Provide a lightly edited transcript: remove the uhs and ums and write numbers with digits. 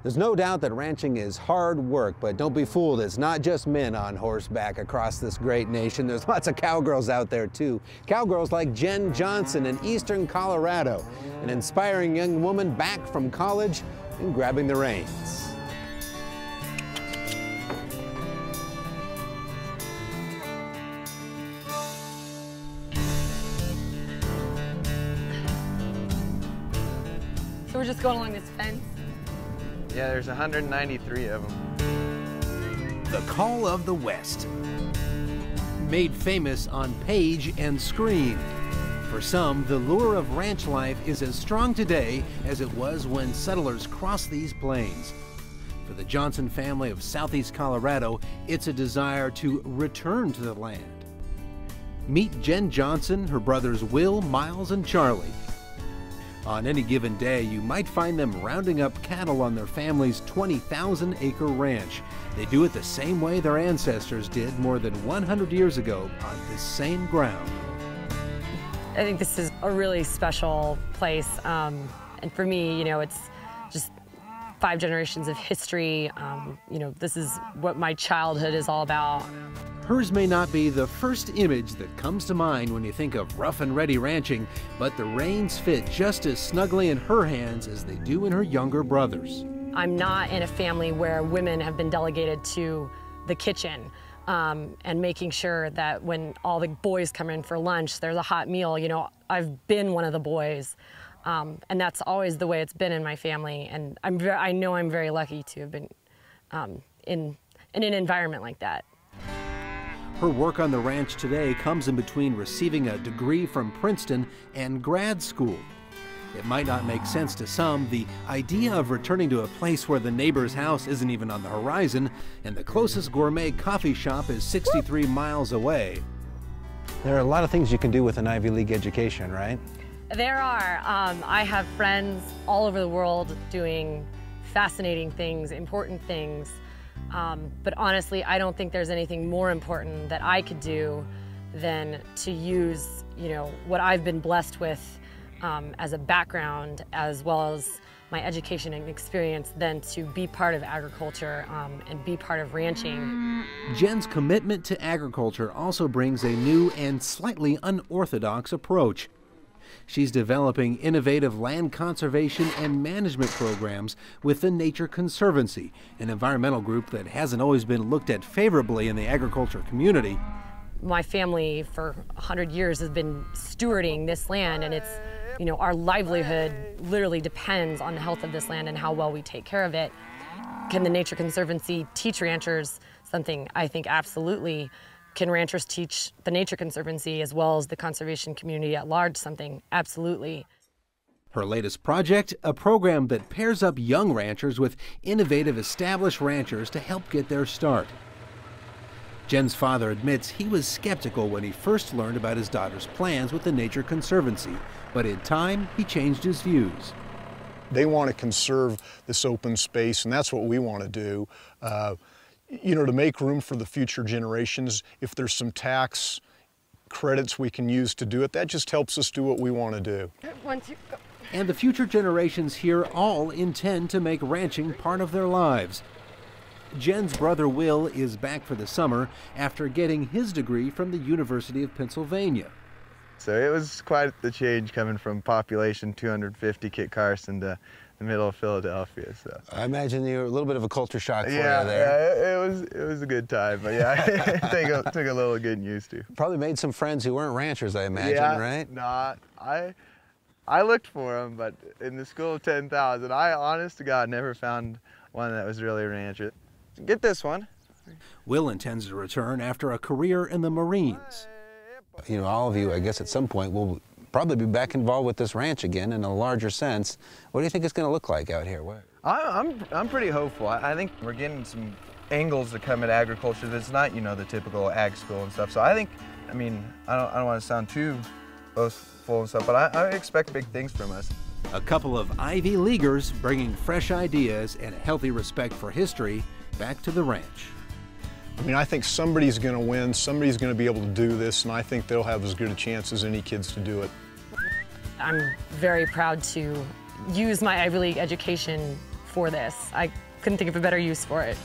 There's no doubt that ranching is hard work, but don't be fooled, it's not just men on horseback across this great nation. There's lots of cowgirls out there too. Cowgirls like Jen Johnson in eastern Colorado, an inspiring young woman back from college and grabbing the reins. So we're just going along this fence? Yeah, there's 193 of them. The Call of the West. Made famous on page and screen. For some, the lure of ranch life is as strong today as it was when settlers crossed these plains. For the Johnson family of southeast Colorado, it's a desire to return to the land. Meet Jen Johnson, her brothers Will, Miles, and Charlie. On any given day, you might find them rounding up cattle on their family's 20,000-acre ranch. They do it the same way their ancestors did more than 100 years ago on this same ground. I think this is a really special place. And for me, it's just 5 generations of history. This is what my childhood is all about. Hers may not be the first image that comes to mind when you think of rough and ready ranching, but the reins fit just as snugly in her hands as they do in her younger brother's. I'm not in a family where women have been delegated to the kitchen and making sure that when all the boys come in for lunch, there's a hot meal. I've been one of the boys, and that's always the way it's been in my family. And I know I'm very lucky to have been in an environment like that. Her work on the ranch today comes in between receiving a degree from Princeton and grad school. It might not make sense to some, the idea of returning to a place where the neighbor's house isn't even on the horizon and the closest gourmet coffee shop is 63 miles away. There are a lot of things you can do with an Ivy League education, right? There are. I have friends all over the world doing fascinating things, important things. But honestly, I don't think there's anything more important that I could do than to use, what I've been blessed with as a background, as well as my education and experience, than to be part of agriculture and be part of ranching. Jen's commitment to agriculture also brings a new and slightly unorthodox approach. She's developing innovative land conservation and management programs with the Nature Conservancy, an environmental group that hasn't always been looked at favorably in the agriculture community. My family for 100 years has been stewarding this land, and it's, our livelihood literally depends on the health of this land and how well we take care of it. Can the Nature Conservancy teach ranchers something? I think absolutely. Can ranchers teach the Nature Conservancy as well as the conservation community at large something? Absolutely. Her latest project, a program that pairs up young ranchers with innovative established ranchers to help get their start. Jen's father admits he was skeptical when he first learned about his daughter's plans with the Nature Conservancy, but in time he changed his views. They want to conserve this open space, and that's what we want to do. To make room for the future generations. If there's some tax credits we can use to do it, that just helps us do what we want to do. And the future generations here all intend to make ranching part of their lives. Jen's brother Will is back for the summer after getting his degree from the University of Pennsylvania. So it was quite the change coming from population 250 Kit Carson to the middle of Philadelphia. So I imagine you were a little bit of a culture shock for you there. there. Yeah, it was a good time, but yeah, it took a little getting used to. Probably made some friends who weren't ranchers, I imagine, right? No, I looked for them, but in the school of 10,000, I, honest to God, never found one that was really a rancher. Get this one. Will intends to return after a career in the Marines. All of you, I guess, at some point will probably be back involved with this ranch again in a larger sense. What do you think it's going to look like out here? I'm pretty hopeful. I think we're getting some angles to come at agriculture that's not, the typical ag school and stuff. So I think, I don't want to sound too boastful and stuff, but I expect big things from us. A couple of Ivy Leaguers bringing fresh ideas and a healthy respect for history back to the ranch. I think somebody's going to win, somebody's going to be able to do this, and I think they'll have as good a chance as any kids to do it. I'm very proud to use my Ivy League education for this. I couldn't think of a better use for it.